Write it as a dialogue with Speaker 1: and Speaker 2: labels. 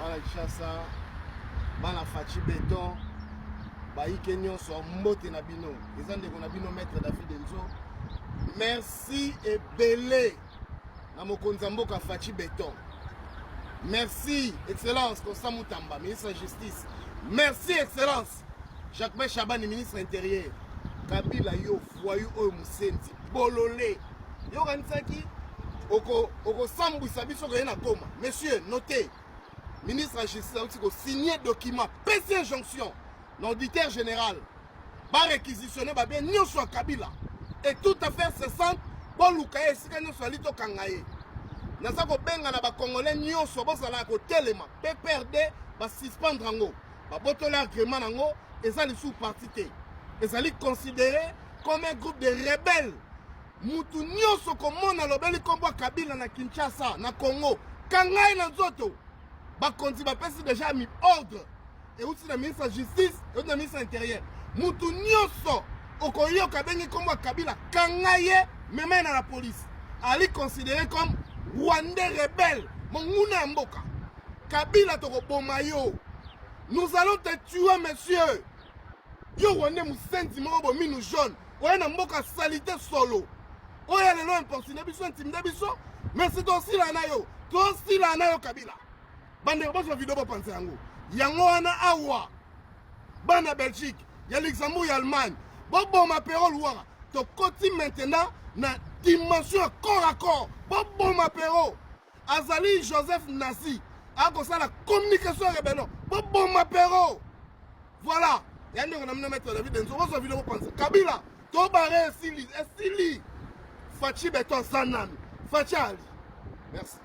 Speaker 1: bana Chassa, bana Fachi Béton, baïke nyonso mbote na bino. Les andeko na bino maître David Enzo. Merci et belé. Na mokonza mboka Fachi Béton. Merci, Excellence, Constant Moutamba, ministre de la Justice. Merci, Excellence, Jacques Chaban, ministre intérieur. Kabila yo, foyou o musenti, bololé. Yo gansaki, oko sambu sabiso ko yena koma. Monsieur, notez, ministre de la Justice, a signé document, PC injonction, l'auditeur général, va réquisitionner, bien, nous sommes Kabila. Et toute affaire cessante, bon Lukaye, si nous sommes lito kangaye. Nasa ko benga na ba congolais nyonso bosala ko telema PPRD ba suspendre ngo ba botola agrément nango ezali sous parti te ezali considéré comme un groupe de rebelles mutu nyonso ko mona lobeli kombo Kabila na Kinshasa na Congo kangai na nzoto ba konti ba pesi déjà mis ordre et aussi le ministre de la justice et le ministre de l'intérieur mutu nyonso okoyoka bengi kombo Kabila kangaye même na la police ali considéré comme Rwandais rebelle, mon mboka. Kabila toko bomayo. Nous allons te tuer, monsieur. Yo Rwandais moussendi morobo minu jaune. Oye na mboka salité solo. Oye lelo impossible biso intimide biso. Mais c'est aussi la nayo. Toi aussi la nayo Kabila. Bande boso vidéo bo penser yango. Yango wana awa. Bana Belgique, ya Luxembourg, ya Allemagne. Bobo ma parole wara. To koti maintenant na dimension corps à corps. Bon apéro. Azali Joseph Nazi. A comme ça la communication rébellion. Bon apéro. Voilà. Il y a un mettre David Enzo. On va vidéo penser. Kabila. Tobare Sili. Fachi Beton Sanami. Fachi Ali. Merci.